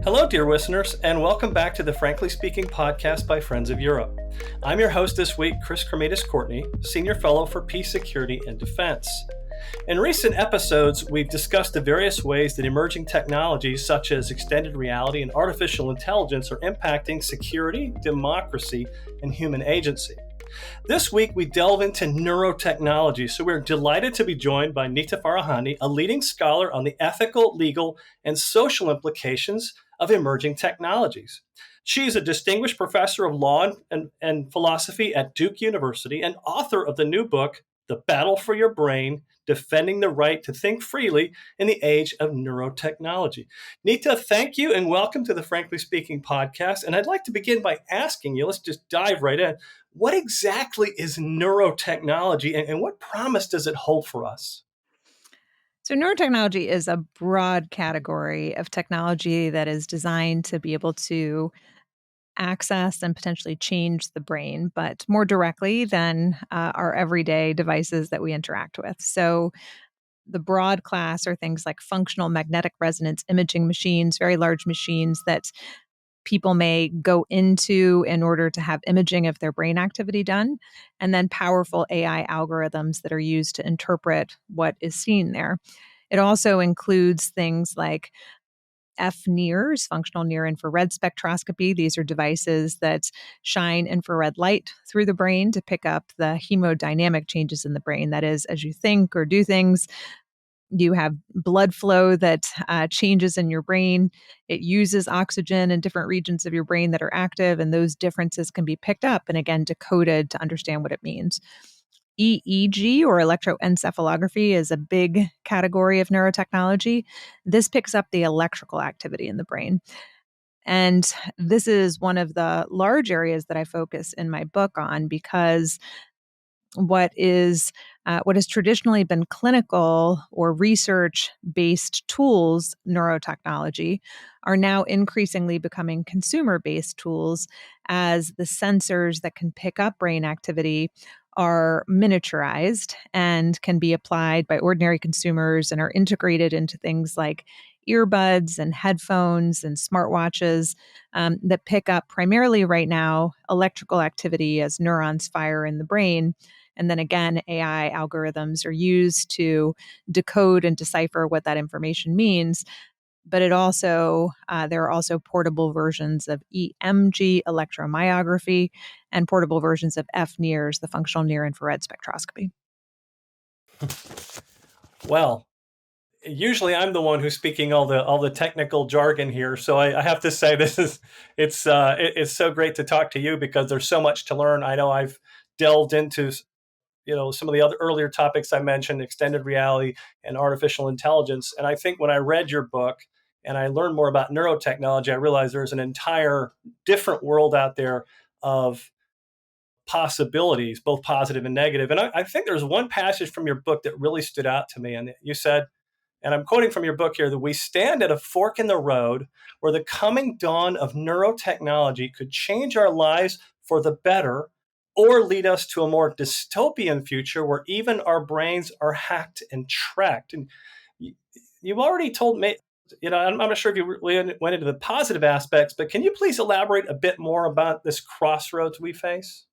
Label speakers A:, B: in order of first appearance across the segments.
A: Hello, dear listeners, and welcome back to the Frankly Speaking podcast by Friends of Europe. I'm your host this week, Chris Kremidas Courtney, Senior Fellow for Peace, Security, and Defense. In recent episodes, we've discussed the various ways that emerging technologies such as extended reality and artificial intelligence are impacting security, democracy, and human agency. This week, we delve into neurotechnology, so we're delighted to be joined by Nita Farahany, a leading scholar on the ethical, legal, and social implications of emerging technologies. She's a distinguished professor of law and philosophy at Duke University and author of the new book, The Battle for Your Brain, Defending the Right to Think Freely in the Age of Neurotechnology. Nita, thank you and welcome to the Frankly Speaking podcast. And I'd like to begin by asking you, let's just dive right in. What exactly is neurotechnology and what promise does it hold for us?
B: So, neurotechnology is a broad category of technology that is designed to be able to access and potentially change the brain, but more directly than our everyday devices that we interact with. So, the broad class are things like functional magnetic resonance imaging machines, very large machines that people may go into in order to have imaging of their brain activity done, and then powerful AI algorithms that are used to interpret what is seen there. It also includes things like FNIRS, functional near infrared spectroscopy. These are devices that shine infrared light through the brain to pick up the hemodynamic changes in the brain. That is, as you think or do things, you have blood flow that changes in your brain. It uses oxygen in different regions of your brain that are active, and those differences can be picked up and again decoded to understand what it means. EEG, or electroencephalography, is a big category of neurotechnology. This picks up the electrical activity in the brain. And this is one of the large areas that I focus in my book on because what has traditionally been clinical or research-based tools, neurotechnology, are now increasingly becoming consumer-based tools as the sensors that can pick up brain activity are miniaturized and can be applied by ordinary consumers and are integrated into things like earbuds and headphones and smartwatches that pick up primarily right now electrical activity as neurons fire in the brain. And then again, AI algorithms are used to decode and decipher what that information means. But there are also portable versions of EMG, electromyography, and portable versions of FNIRS, the functional near infrared spectroscopy.
A: Well, usually I'm the one who's speaking all the technical jargon here, so I have to say it's so great to talk to you because there's so much to learn. I know I've delved into some of the other earlier topics I mentioned, extended reality and artificial intelligence. And I think when I read your book and I learned more about neurotechnology, I realized there's an entire different world out there of possibilities, both positive and negative. And I think there's one passage from your book that really stood out to me. And you said, and I'm quoting from your book here, that we stand at a fork in the road where the coming dawn of neurotechnology could change our lives for the better or lead us to a more dystopian future where even our brains are hacked and tracked. And you've already told me, I'm not sure if you really went into the positive aspects, but can you please elaborate a bit more about this crossroads we face?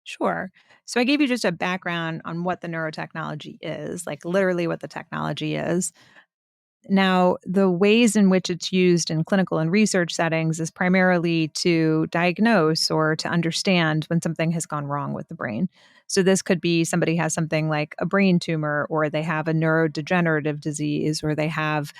B: Sure. So I gave you just a background on what the neurotechnology is, like literally what the technology is. Now, the ways in which it's used in clinical and research settings is primarily to diagnose or to understand when something has gone wrong with the brain. So, this could be somebody has something like a brain tumor, or they have a neurodegenerative disease, or they have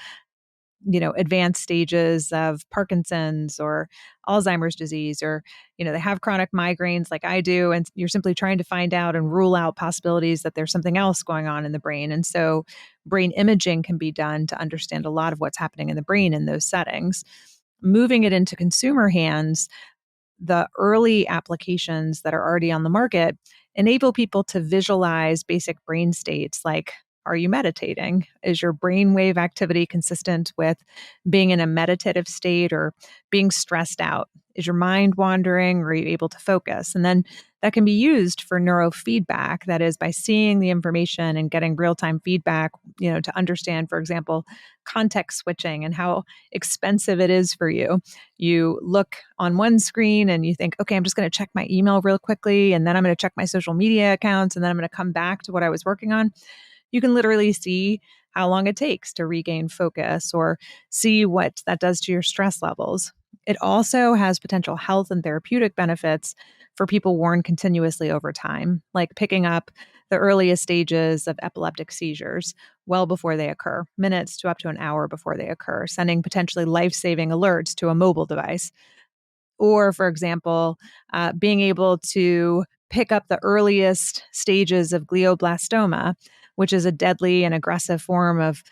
B: advanced stages of Parkinson's or Alzheimer's disease, or, they have chronic migraines like I do. And you're simply trying to find out and rule out possibilities that there's something else going on in the brain. And so brain imaging can be done to understand a lot of what's happening in the brain in those settings. Moving it into consumer hands, the early applications that are already on the market enable people to visualize basic brain states like Are you meditating? Is your brainwave activity consistent with being in a meditative state or being stressed out? Is your mind wandering? Or are you able to focus? And then that can be used for neurofeedback. That is, by seeing the information and getting real time feedback, to understand, for example, context switching and how expensive it is for you. You look on one screen and you think, okay, I'm just going to check my email real quickly. And then I'm going to check my social media accounts. And then I'm going to come back to what I was working on. You can literally see how long it takes to regain focus or see what that does to your stress levels. It also has potential health and therapeutic benefits for people worn continuously over time, like picking up the earliest stages of epileptic seizures well before they occur, minutes to up to an hour before they occur, sending potentially life saving alerts to a mobile device. Or, for example, being able to pick up the earliest stages of glioblastoma, which is a deadly and aggressive form of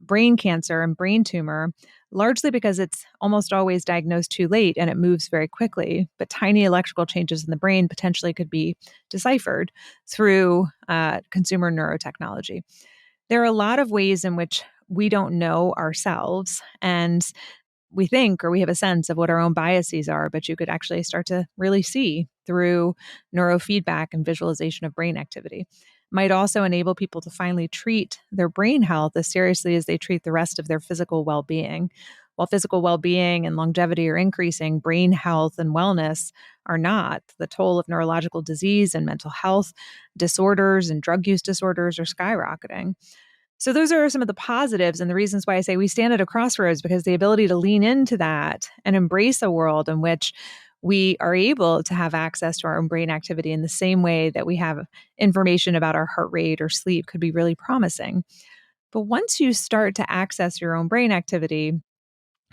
B: brain cancer and brain tumor, largely because it's almost always diagnosed too late and it moves very quickly. But tiny electrical changes in the brain potentially could be deciphered through consumer neurotechnology. There are a lot of ways in which we don't know ourselves. And we think, or we have a sense of what our own biases are, but you could actually start to really see through neurofeedback and visualization of brain activity. Might also enable people to finally treat their brain health as seriously as they treat the rest of their physical well being. While physical well being and longevity are increasing, brain health and wellness are not. The toll of neurological disease and mental health disorders and drug use disorders are skyrocketing. So those are some of the positives and the reasons why I say we stand at a crossroads, because the ability to lean into that and embrace a world in which we are able to have access to our own brain activity in the same way that we have information about our heart rate or sleep could be really promising. But once you start to access your own brain activity,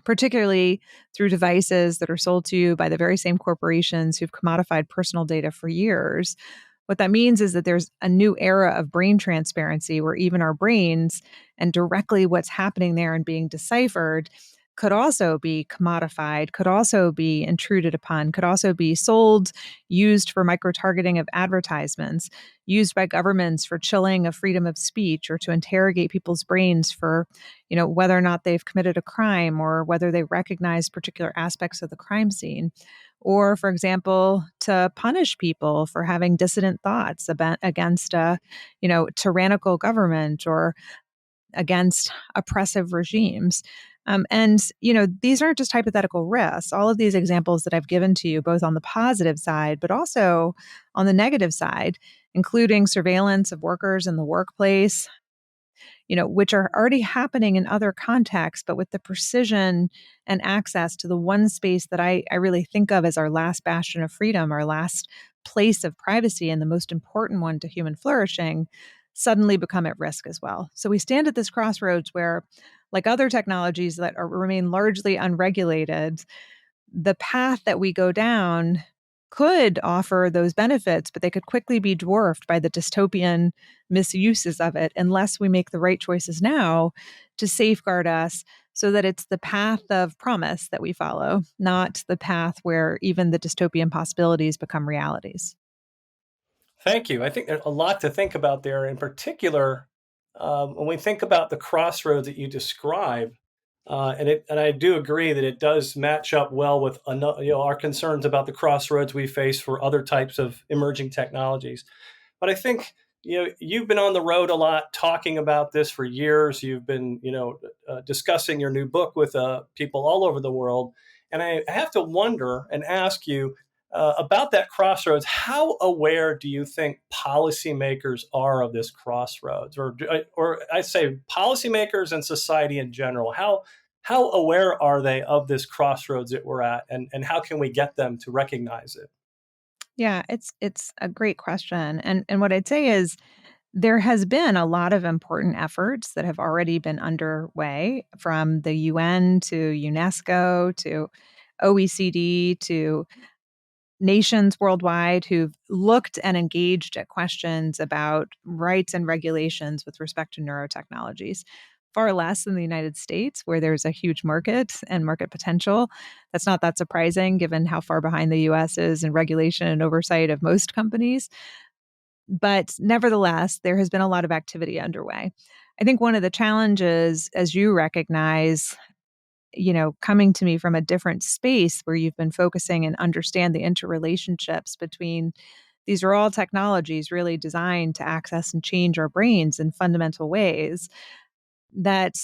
B: particularly through devices that are sold to you by the very same corporations who've commodified personal data for years, what that means is that there's a new era of brain transparency where even our brains and directly what's happening there and being deciphered could also be commodified, could also be intruded upon, could also be sold, used for micro targeting of advertisements, used by governments for chilling of freedom of speech or to interrogate people's brains for, whether or not they've committed a crime or whether they recognize particular aspects of the crime scene. Or, for example, to punish people for having dissident thoughts about, against a, tyrannical government or against oppressive regimes. These aren't just hypothetical risks. All of these examples that I've given to you, both on the positive side, but also on the negative side, including surveillance of workers in the workplace, which are already happening in other contexts, but with the precision and access to the one space that I really think of as our last bastion of freedom, our last place of privacy, and the most important one to human flourishing, suddenly become at risk as well. So we stand at this crossroads where, like other technologies that remain largely unregulated, the path that we go down could offer those benefits, but they could quickly be dwarfed by the dystopian misuses of it unless we make the right choices now to safeguard us so that it's the path of promise that we follow, not the path where even the dystopian possibilities become realities.
A: Thank you. I think there's a lot to think about there. In particular, when we think about the crossroads that you describe, and I do agree that it does match up well with our concerns about the crossroads we face for other types of emerging technologies. But I think you've been on the road a lot, talking about this for years. You've been discussing your new book with people all over the world, and I have to wonder and ask you about that crossroads. How aware do you think policymakers are of this crossroads, or I say policymakers and society in general? How aware are they of this crossroads that we're at, and how can we get them to recognize it?
B: Yeah, it's a great question. And what I'd say is there has been a lot of important efforts that have already been underway, from the UN to UNESCO to OECD to nations worldwide who've looked and engaged at questions about rights and regulations with respect to neurotechnologies. Far less in the United States, where there's a huge market and market potential. That's not that surprising given how far behind the US is in regulation and oversight of most companies. But nevertheless, there has been a lot of activity underway. I think one of the challenges, as you recognize, coming to me from a different space where you've been focusing and understand the interrelationships between these are all technologies really designed to access and change our brains in fundamental ways, that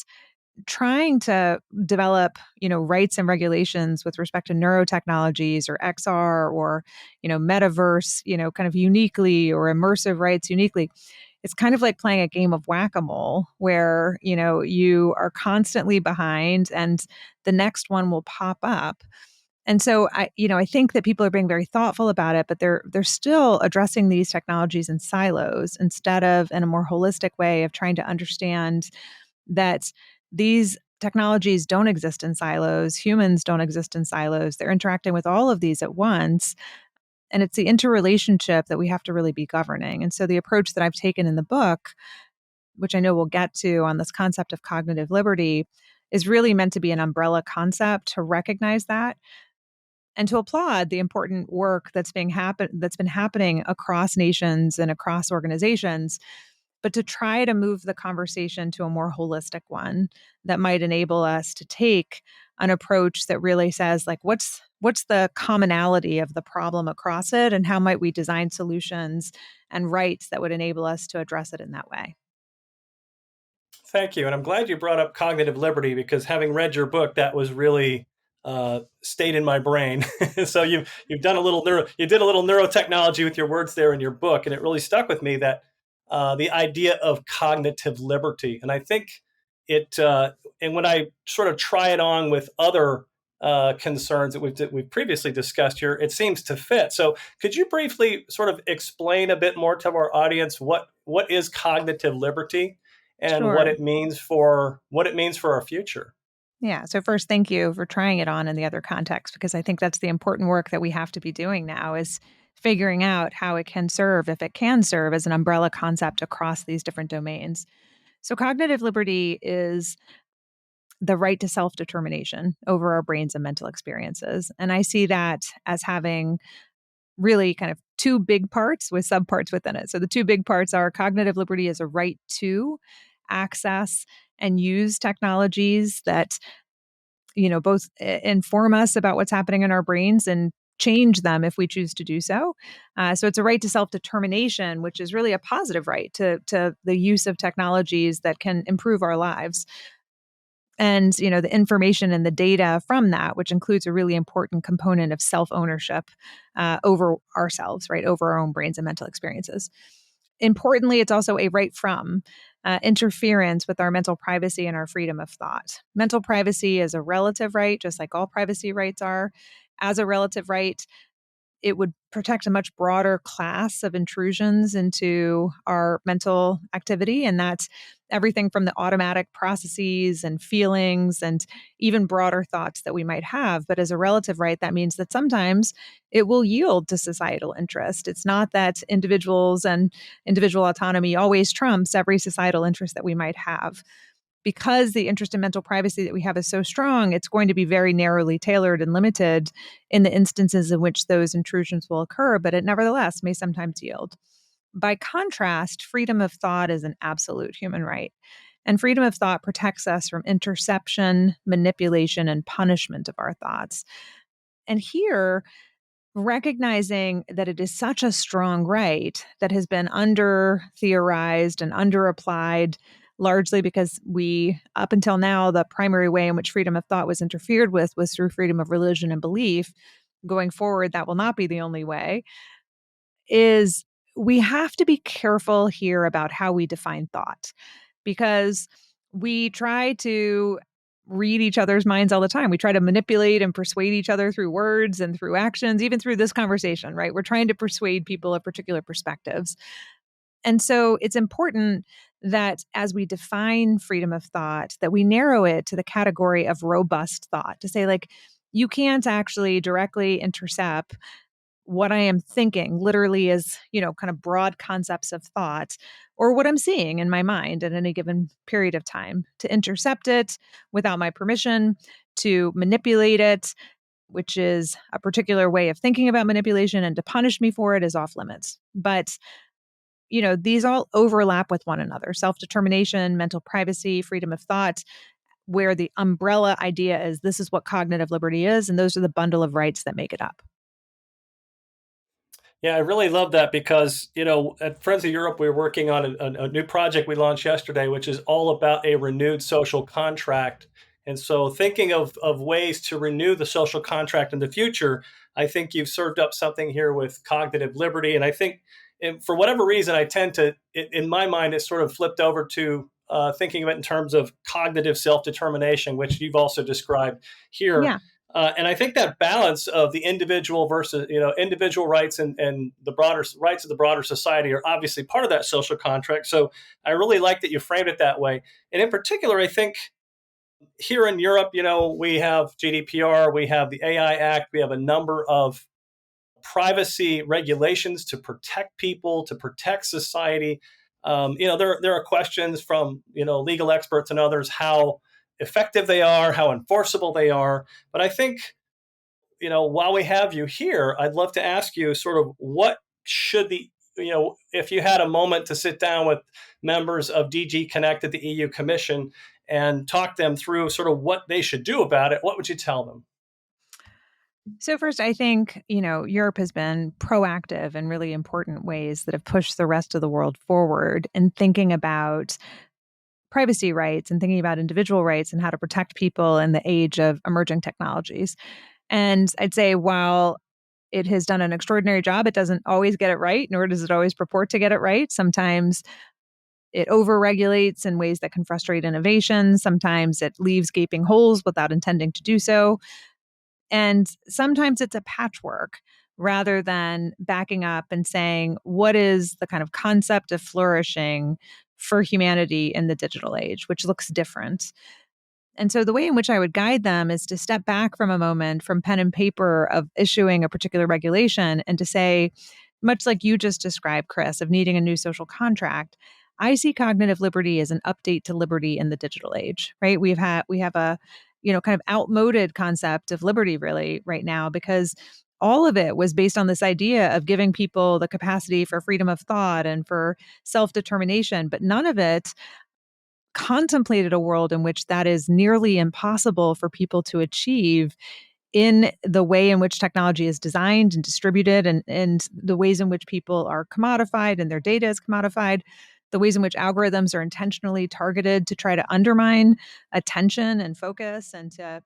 B: trying to develop, rights and regulations with respect to neurotechnologies or XR or, metaverse, kind of uniquely, or immersive rights uniquely, it's kind of like playing a game of whack-a-mole where, you are constantly behind and the next one will pop up. And so I think that people are being very thoughtful about it, but they're still addressing these technologies in silos instead of in a more holistic way of trying to understand that these technologies don't exist in silos, humans don't exist in silos. They're interacting with all of these at once. And it's the interrelationship that we have to really be governing. And so the approach that I've taken in the book, which I know we'll get to on this concept of cognitive liberty, is really meant to be an umbrella concept to recognize that and to applaud the important work that's been happening across nations and across organizations, but to try to move the conversation to a more holistic one that might enable us to take an approach that really says, like, what's the commonality of the problem across it, and how might we design solutions and rights that would enable us to address it in that way.
A: Thank you, and I'm glad you brought up cognitive liberty because having read your book, that was really stayed in my brain. So you've done a little you did a little neurotechnology with your words there in your book, and it really stuck with me that the idea of cognitive liberty, and I think it. And when I sort of try it on with other concerns that we've previously discussed here, it seems to fit. So could you briefly sort of explain a bit more to our audience what is cognitive liberty? And
B: Sure.
A: what it means for our future.
B: Yeah. So first, thank you for trying it on in the other context, because I think that's the important work that we have to be doing now is figuring out how it can serve, if it can serve as an umbrella concept across these different domains. So cognitive liberty is the right to self-determination over our brains and mental experiences. And I see that as having really kind of two big parts with subparts within it. So the two big parts are cognitive liberty as a right to access and use technologies that both inform us about what's happening in our brains and change them if we choose to do so. So it's a right to self determination, which is really a positive right to the use of technologies that can improve our lives. And the information and the data from that, which includes a really important component of self ownership over ourselves, right, over our own brains and mental experiences. Importantly, it's also a right from interference with our mental privacy and our freedom of thought. Mental privacy is a relative right, just like all privacy rights are. As a relative right, it would protect a much broader class of intrusions into our mental activity. And that's everything from the automatic processes and feelings and even broader thoughts that we might have. But as a relative right, that means that sometimes it will yield to societal interest. It's not that individuals and individual autonomy always trumps every societal interest that we might have. Because the interest in mental privacy that we have is so strong, it's going to be very narrowly tailored and limited in the instances in which those intrusions will occur, but it nevertheless may sometimes yield. By contrast, freedom of thought is an absolute human right. And freedom of thought protects us from interception, manipulation, and punishment of our thoughts. And here, recognizing that it is such a strong right that has been under theorized and under applied largely because we, up until now, the primary way in which freedom of thought was interfered with was through freedom of religion and belief. Going forward, that will not be the only way. Is we have to be careful here about how we define thought, because we try to read each other's minds all the time. We try to manipulate and persuade each other through words and through actions, even through this conversation, right? We're trying to persuade people of particular perspectives. And so it's important that as we define freedom of thought, that we narrow it to the category of robust thought, to say, like, you can't actually directly intercept what I am thinking, literally as, kind of broad concepts of thought, or what I'm seeing in my mind at any given period of time. To intercept it without my permission, to manipulate it, which is a particular way of thinking about manipulation, and to punish me for it is off limits. But these all overlap with one another: self determination, mental privacy, freedom of thought, where the umbrella idea is this is what cognitive liberty is, and those are the bundle of rights that make it up.
A: Yeah, I really love that because, at Friends of Europe, we're working on a new project we launched yesterday, which is all about a renewed social contract. And so, thinking of ways to renew the social contract in the future, I think you've served up something here with cognitive liberty. And I think, for whatever reason, I tend to, in my mind, it's sort of flipped over to thinking of it in terms of cognitive self determination, which you've also described here.
B: Yeah.
A: And I think that balance of the individual versus individual rights and the broader rights of the broader society are obviously part of that social contract. So I really like that you framed it that way. And in particular, I think here in Europe, we have GDPR, we have the AI Act, we have a number of privacy regulations to protect people, to protect society. There are questions from legal experts and others how effective they are, how enforceable they are. But I think while we have you here, I'd love to ask you sort of what should if you had a moment to sit down with members of DG Connect at the EU Commission and talk them through sort of what they should do about it, what would you tell them?
B: So first, I think, Europe has been proactive in really important ways that have pushed the rest of the world forward in thinking about privacy rights and thinking about individual rights and how to protect people in the age of emerging technologies. And I'd say while it has done an extraordinary job, it doesn't always get it right, nor does it always purport to get it right. Sometimes it overregulates in ways that can frustrate innovation. Sometimes it leaves gaping holes without intending to do so. And sometimes it's a patchwork rather than backing up and saying, what is the kind of concept of flourishing for humanity in the digital age, which looks different. And so the way in which I would guide them is to step back from a moment from pen and paper of issuing a particular regulation and to say, much like you just described, Chris, of needing a new social contract, I see cognitive liberty as an update to liberty in the digital age, right? We have a, kind of outmoded concept of liberty really right now because all of it was based on this idea of giving people the capacity for freedom of thought and for self-determination, but none of it contemplated a world in which that is nearly impossible for people to achieve in the way in which technology is designed and distributed and the ways in which people are commodified and their data is commodified, the ways in which algorithms are intentionally targeted to try to undermine attention and focus and to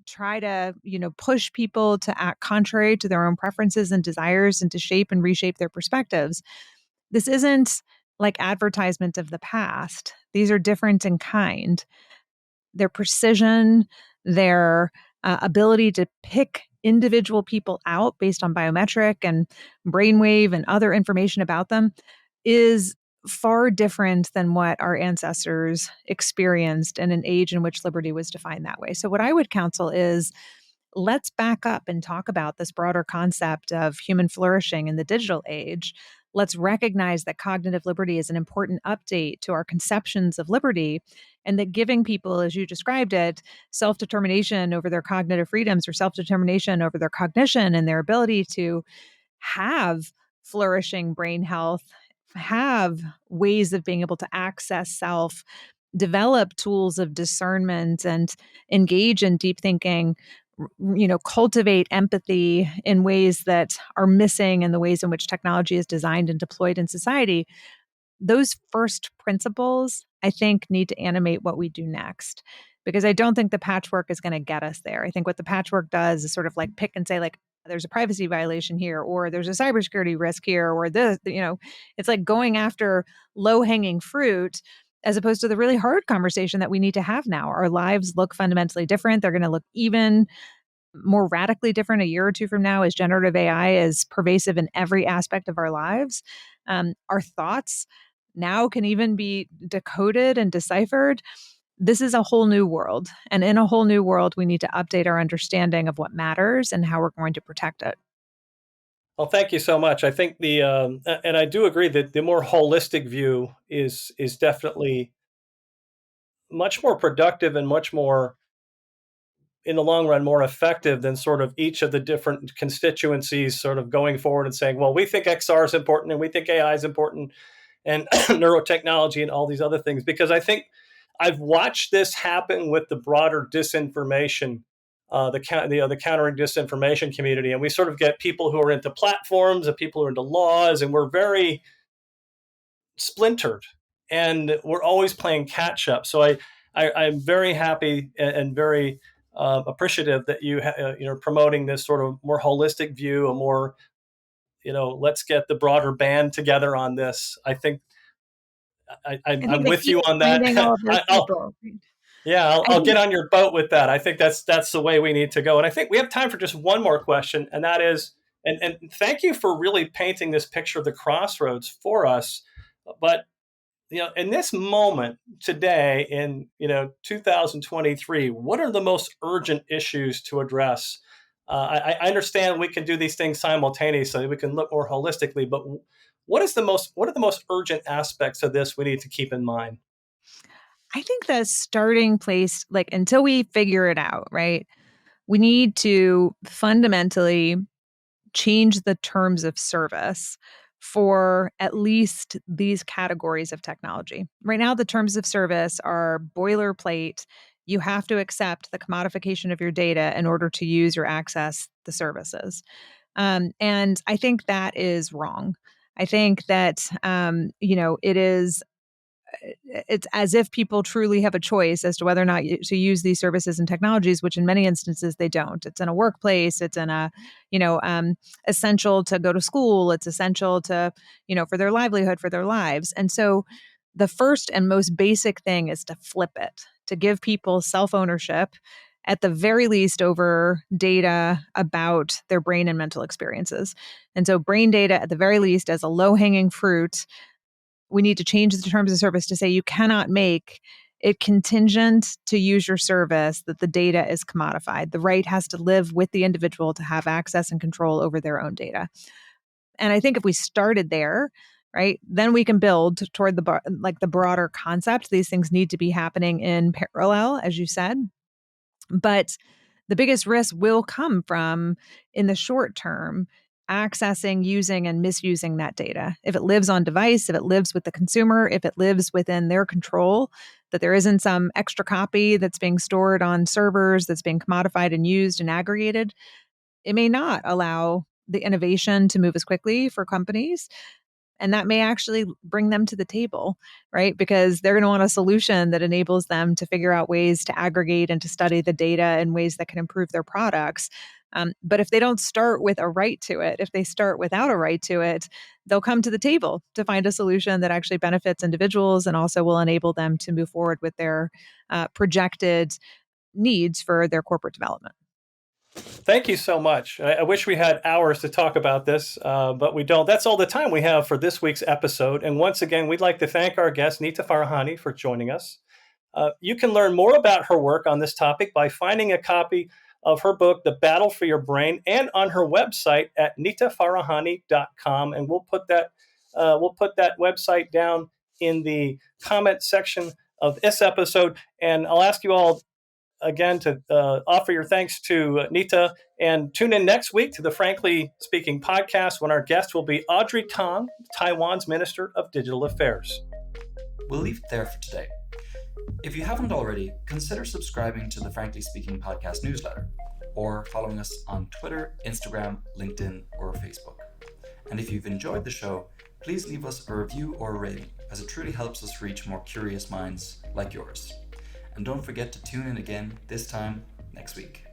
B: try to push people to act contrary to their own preferences and desires and to shape and reshape their perspectives. This isn't like advertisement of the past. These are different in kind. Their precision, their ability to pick individual people out based on biometric and brainwave and other information about them is far different than what our ancestors experienced in an age in which liberty was defined that way. So, what I would counsel is let's back up and talk about this broader concept of human flourishing in the digital age. Let's recognize that cognitive liberty is an important update to our conceptions of liberty, and that giving people, as you described it, self determination over their cognitive freedoms or self determination over their cognition and their ability to have flourishing brain health, have ways of being able to access self, develop tools of discernment, and engage in deep thinking, cultivate empathy in ways that are missing in the ways in which technology is designed and deployed in society. Those first principles, I think, need to animate what we do next. Because I don't think the patchwork is going to get us there. I think what the patchwork does is sort of like pick and say, like, there's a privacy violation here, or there's a cybersecurity risk here, or this, it's like going after low hanging fruit as opposed to the really hard conversation that we need to have now. Our lives look fundamentally different. They're going to look even more radically different a year or two from now as generative AI is pervasive in every aspect of our lives. Our thoughts now can even be decoded and deciphered. This is a whole new world. And in a whole new world, we need to update our understanding of what matters and how we're going to protect it.
A: Well, thank you so much. I think and I do agree that the more holistic view is definitely much more productive and much more in the long run, more effective than sort of each of the different constituencies sort of going forward and saying, well, we think XR is important and we think AI is important and neurotechnology and all these other things. Because I think I've watched this happen with the broader disinformation, the countering disinformation community, and we sort of get people who are into platforms and people who are into laws, and we're very splintered, and we're always playing catch up. So I'm very happy and very appreciative that you're promoting this sort of more holistic view, a more let's get the broader band together on this. I think
B: I think
A: I'm
B: the
A: with
B: key
A: you
B: is
A: on that.
B: finding all of those
A: I'll
B: people.
A: Yeah,
B: I
A: I'll get
B: think
A: on your boat with that. I think that's the way we need to go. And I think we have time for just one more question, and that is, and thank you for really painting this picture of the crossroads for us. But in this moment today, in 2023, what are the most urgent issues to address? I understand we can do these things simultaneously. We can look more holistically, but what are the most urgent aspects of this we need to keep in mind?
B: I think the starting place, like until we figure it out, right? We need to fundamentally change the terms of service for at least these categories of technology. Right now, the terms of service are boilerplate. You have to accept the commodification of your data in order to use or access the services. And I think that is wrong. I think that, it is it's as if people truly have a choice as to whether or not to use these services and technologies, which in many instances they don't. It's in a workplace. It's in a, essential to go to school. It's essential to, for their livelihood, for their lives. And so the first and most basic thing is to flip it, to give people self ownership at the very least over data about their brain and mental experiences. And so brain data at the very least as a low hanging fruit, we need to change the terms of service to say you cannot make it contingent to use your service that the data is commodified. The right has to live with the individual to have access and control over their own data. And I think if we started there, right, then we can build toward the broader concept. These things need to be happening in parallel, as you said. But the biggest risk will come from, in the short term, accessing, using, and misusing that data. If it lives on device, if it lives with the consumer, if it lives within their control, that there isn't some extra copy that's being stored on servers that's being commodified and used and aggregated, it may not allow the innovation to move as quickly for companies. And that may actually bring them to the table, right? Because they're going to want a solution that enables them to figure out ways to aggregate and to study the data in ways that can improve their products. But if they don't start with a right to it, if they start without a right to it, they'll come to the table to find a solution that actually benefits individuals and also will enable them to move forward with their projected needs for their corporate development.
A: Thank you so much. I wish we had hours to talk about this, but we don't. That's all the time we have for this week's episode. And once again, we'd like to thank our guest, Nita Farahany, for joining us. You can learn more about her work on this topic by finding a copy of her book, The Battle for Your Brain, and on her website at nitafarahany.com. And we'll put that website down in the comment section of this episode. And I'll ask you all again to offer your thanks to Nita, and tune in next week to the Frankly Speaking podcast when our guest will be Audrey Tang, Taiwan's Minister of Digital Affairs.
C: We'll leave it there for today. If you haven't already, consider subscribing to the Frankly Speaking podcast newsletter, or following us on Twitter, Instagram, LinkedIn, or Facebook. And if you've enjoyed the show, please leave us a review or a rating, as it truly helps us reach more curious minds like yours. And don't forget to tune in again, this time next week.